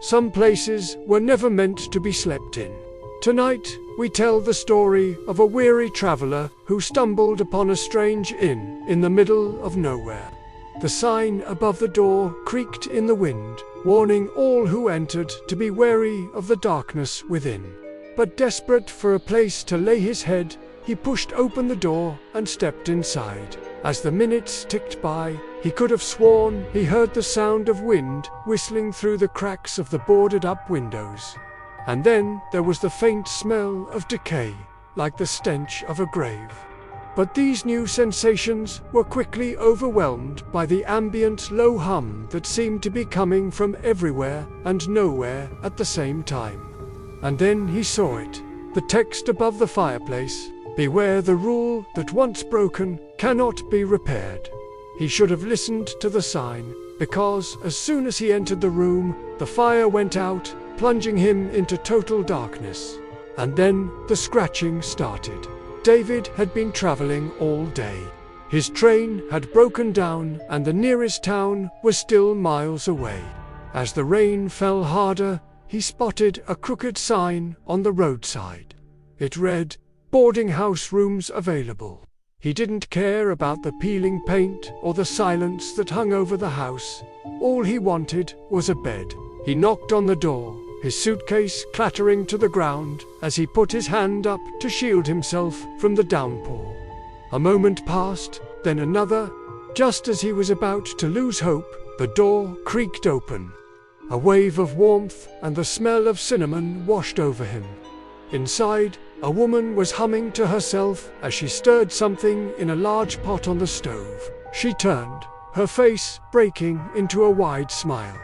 Some places were never meant to be slept in. Tonight, we tell the story of a weary traveler who stumbled upon a strange inn in the middle of nowhere. The sign above the door creaked in the wind, warning all who entered to be wary of the darkness within. But desperate for a place to lay his head, he pushed open the door and stepped inside. As the minutes ticked by, he could have sworn he heard the sound of wind whistling through the cracks of the boarded-up windows. And then there was the faint smell of decay, like the stench of a grave. But these new sensations were quickly overwhelmed by the ambient low hum that seemed to be coming from everywhere and nowhere at the same time. And then he saw it, the text above the fireplace: "Beware the rule that once broken cannot be repaired." He should have listened to the sign, because as soon as he entered the room, the fire went out, plunging him into total darkness. And then the scratching started. David had been traveling all day. His train had broken down and the nearest town was still miles away. As the rain fell harder, he spotted a crooked sign on the roadside. It read, "Boarding house rooms available." He didn't care about the peeling paint or the silence that hung over the house. All he wanted was a bed. He knocked on the door, his suitcase clattering to the ground as he put his hand up to shield himself from the downpour. A moment passed, then another. Just as he was about to lose hope, the door creaked open. A wave of warmth and the smell of cinnamon washed over him. Inside, a woman was humming to herself as she stirred something in a large pot on the stove. She turned, her face breaking into a wide smile.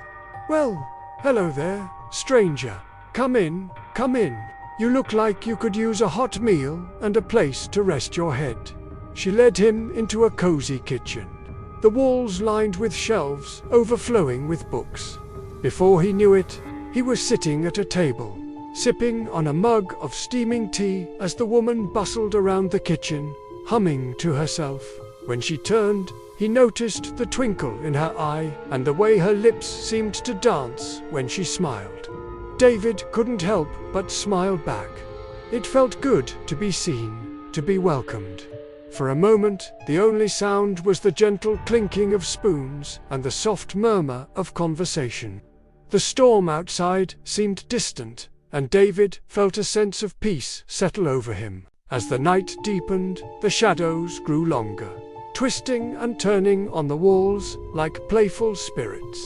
"Well, hello there, stranger. Come in, come in. You look like you could use a hot meal and a place to rest your head." She led him into a cozy kitchen, the walls lined with shelves overflowing with books. Before he knew it, he was sitting at a table, sipping on a mug of steaming tea as the woman bustled around the kitchen, humming to herself. When she turned, he noticed the twinkle in her eye and the way her lips seemed to dance when she smiled. David couldn't help but smile back. It felt good to be seen, to be welcomed. For a moment, the only sound was the gentle clinking of spoons and the soft murmur of conversation. The storm outside seemed distant, and David felt a sense of peace settle over him. As the night deepened, the shadows grew longer, twisting and turning on the walls like playful spirits.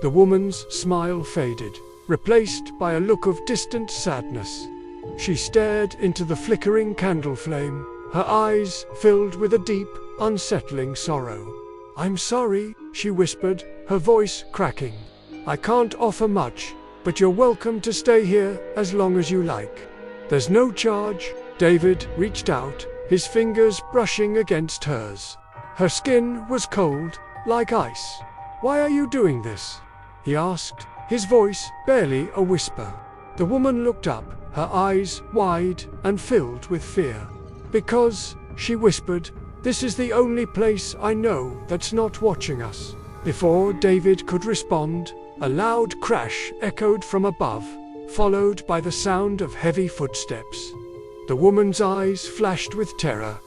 The woman's smile faded, replaced by a look of distant sadness. She stared into the flickering candle flame, her eyes filled with a deep, unsettling sorrow. "I'm sorry," she whispered, her voice cracking. "I can't offer much, but you're welcome to stay here as long as you like. There's no charge." David reached out, his fingers brushing against hers. Her skin was cold, like ice. "Why are you doing this?" he asked, his voice barely a whisper. The woman looked up, her eyes wide and filled with fear. "Because," she whispered, "this is the only place I know that's not watching us." Before David could respond, a loud crash echoed from above, followed by the sound of heavy footsteps. The woman's eyes flashed with terror.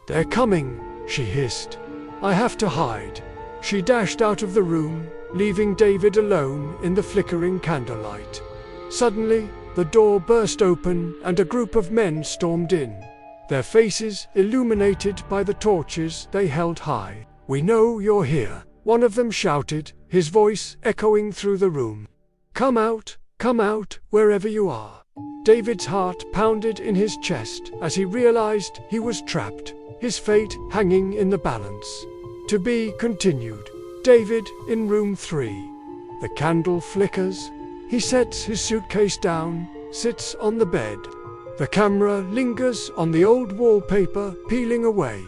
"They're coming," she hissed. "I have to hide." She dashed out of the room, leaving David alone in the flickering candlelight. Suddenly, the door burst open and a group of men stormed in, their faces illuminated by the torches they held high. "We know you're here," one of them shouted, his voice echoing through the room. Come out, wherever you are." David's heart pounded in his chest as he realized he was trapped, his fate hanging in the balance. To be continued. David in room 3. The candle flickers. He sets his suitcase down, sits on the bed. The camera lingers on the old wallpaper, peeling away.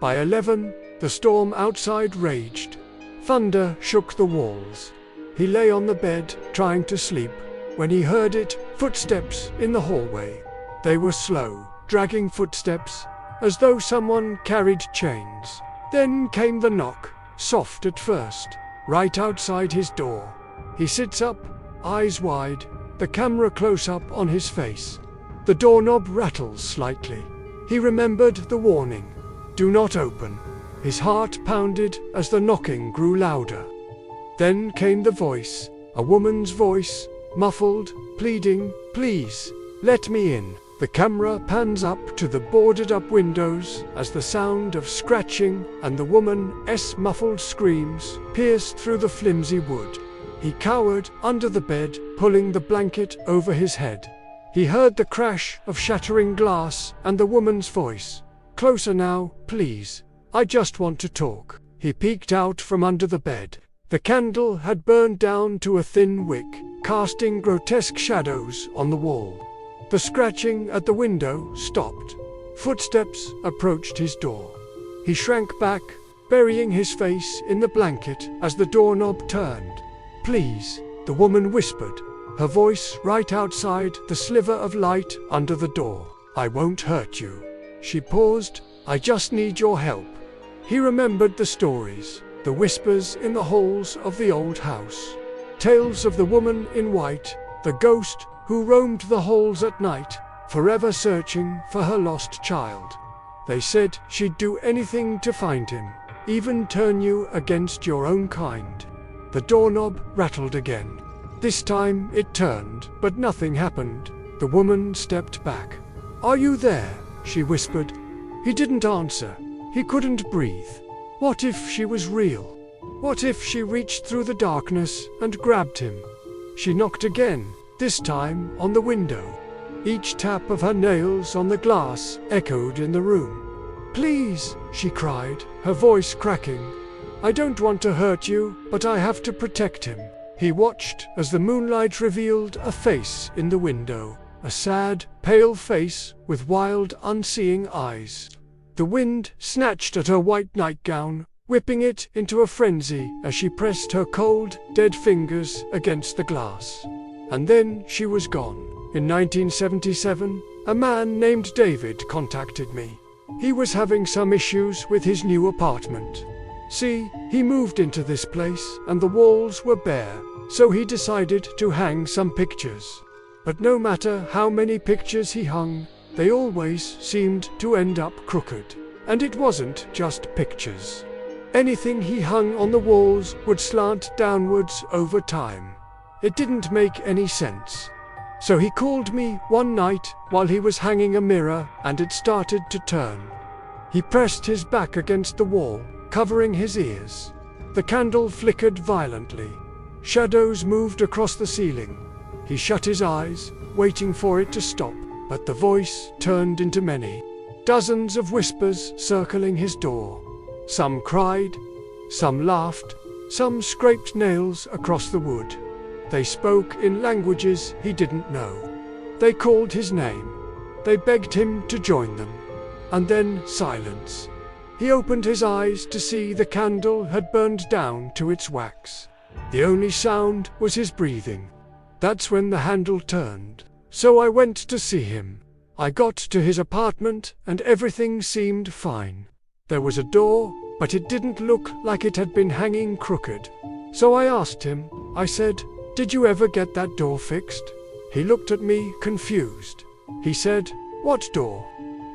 By 11, the storm outside raged. Thunder shook the walls. He lay on the bed, trying to sleep, when he heard footsteps in the hallway. They were slow, dragging footsteps, as though someone carried chains. Then came the knock, soft at first, right outside his door. He sits up, eyes wide, the camera close up on his face. The doorknob rattles slightly. He remembered the warning. Do not open. His heart pounded as the knocking grew louder. Then came the voice, a woman's voice, muffled, pleading, "Please, let me in." The camera pans up to the boarded-up windows as the sound of scratching and the woman's muffled screams pierced through the flimsy wood. He cowered under the bed, pulling the blanket over his head. He heard the crash of shattering glass and the woman's voice. "Closer now, please. I just want to talk." He peeked out from under the bed. The candle had burned down to a thin wick, casting grotesque shadows on the wall. The scratching at the window stopped. Footsteps approached his door. He shrank back, burying his face in the blanket as the doorknob turned. "Please," the woman whispered, her voice right outside the sliver of light under the door. "I won't hurt you." She paused. "I just need your help." He remembered the stories, the whispers in the halls of the old house. Tales of the woman in white, the ghost who roamed the halls at night, forever searching for her lost child. They said she'd do anything to find him, even turn you against your own kind. The doorknob rattled again. This time it turned, but nothing happened. The woman stepped back. "Are you there?" she whispered. He didn't answer. He couldn't breathe. What if she was real? What if she reached through the darkness and grabbed him? She knocked again, this time on the window. Each tap of her nails on the glass echoed in the room. "Please," she cried, her voice cracking. "I don't want to hurt you, but I have to protect him." He watched as the moonlight revealed a face in the window, a sad, pale face with wild, unseeing eyes. The wind snatched at her white nightgown, whipping it into a frenzy as she pressed her cold, dead fingers against the glass. And then she was gone. In 1977, a man named David contacted me. He was having some issues with his new apartment. See, he moved into this place and the walls were bare, so he decided to hang some pictures. But no matter how many pictures he hung, they always seemed to end up crooked. And it wasn't just pictures. Anything he hung on the walls would slant downwards over time. It didn't make any sense. So he called me one night while he was hanging a mirror and it started to turn. He pressed his back against the wall, covering his ears. The candle flickered violently. Shadows moved across the ceiling. He shut his eyes, waiting for it to stop, but the voice turned into many. Dozens of whispers circling his door. Some cried, some laughed, some scraped nails across the wood. They spoke in languages he didn't know. They called his name. They begged him to join them. And then silence. He opened his eyes to see the candle had burned down to its wax. The only sound was his breathing. That's when the handle turned. So I went to see him. I got to his apartment and everything seemed fine. There was a door, but it didn't look like it had been hanging crooked. So I asked him, I said, "Did you ever get that door fixed?" He looked at me confused. He said, "What door?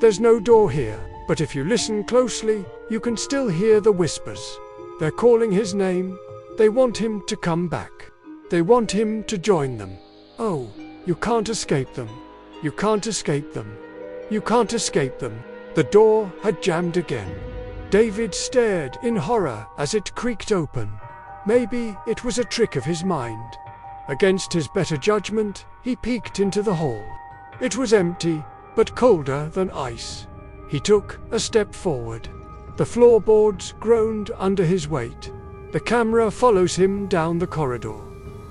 There's no door here, but if you listen closely, you can still hear the whispers. They're calling his name. They want him to come back. They want him to join them. Oh, you can't escape them. You can't escape them. You can't escape them." The door had jammed again. David stared in horror as it creaked open. Maybe it was a trick of his mind. Against his better judgment, he peeked into the hall. It was empty, but colder than ice. He took a step forward. The floorboards groaned under his weight. The camera follows him down the corridor.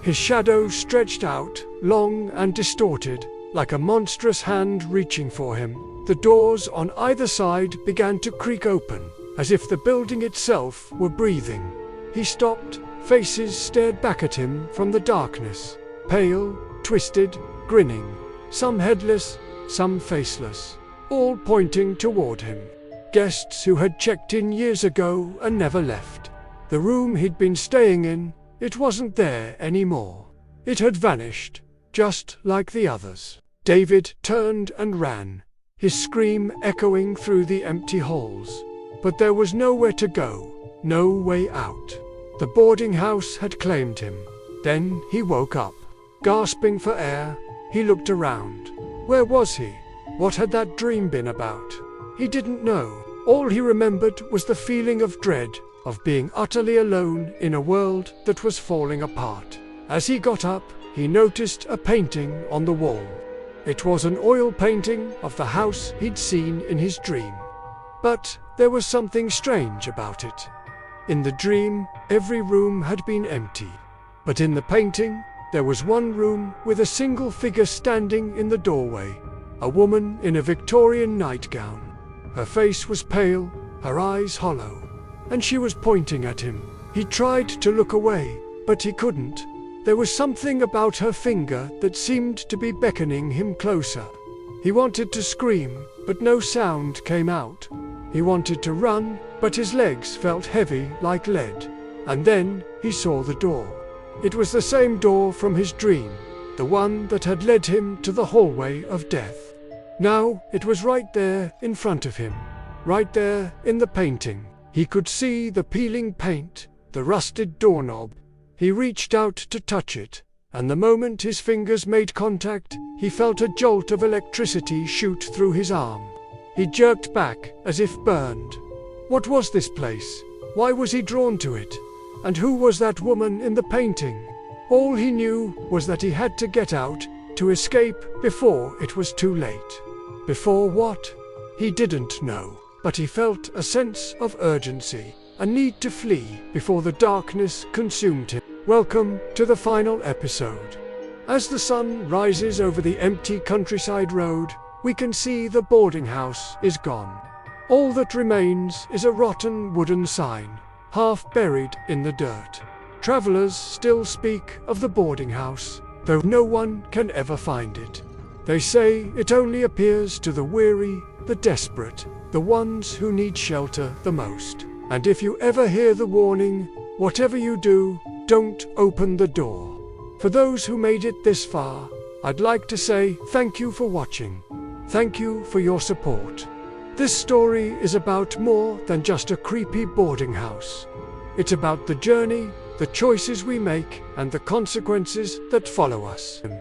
His shadow stretched out, long and distorted, like a monstrous hand reaching for him. The doors on either side began to creak open, as if the building itself were breathing. He stopped. Faces stared back at him from the darkness, pale, twisted, grinning, some headless, some faceless, all pointing toward him. Guests who had checked in years ago and never left. The room he'd been staying in, it wasn't there anymore. It had vanished, just like the others. David turned and ran, his scream echoing through the empty halls. But there was nowhere to go, no way out. The boarding house had claimed him. Then he woke up. Gasping for air, he looked around. Where was he? What had that dream been about? He didn't know. All he remembered was the feeling of dread, of being utterly alone in a world that was falling apart. As he got up, he noticed a painting on the wall. It was an oil painting of the house he'd seen in his dream. But there was something strange about it. In the dream, every room had been empty. But in the painting, there was one room with a single figure standing in the doorway, a woman in a Victorian nightgown. Her face was pale, her eyes hollow, and she was pointing at him. He tried to look away, but he couldn't. There was something about her finger that seemed to be beckoning him closer. He wanted to scream, but no sound came out. He wanted to run, but his legs felt heavy like lead. And then he saw the door. It was the same door from his dream, the one that had led him to the hallway of death. Now it was right there in front of him, right there in the painting. He could see the peeling paint, the rusted doorknob. He reached out to touch it, and the moment his fingers made contact, he felt a jolt of electricity shoot through his arm. He jerked back, as if burned. What was this place? Why was he drawn to it? And who was that woman in the painting? All he knew was that he had to get out, to escape before it was too late. Before what? He didn't know, but he felt a sense of urgency, a need to flee before the darkness consumed him. Welcome to the final episode. As the sun rises over the empty countryside road, we can see the boarding house is gone. All that remains is a rotten wooden sign, half buried in the dirt. Travelers still speak of the boarding house, though no one can ever find it. They say it only appears to the weary, the desperate, the ones who need shelter the most. And if you ever hear the warning, whatever you do, don't open the door. For those who made it this far, I'd like to say thank you for watching. Thank you for your support. This story is about more than just a creepy boarding house. It's about the journey, the choices we make, and the consequences that follow us.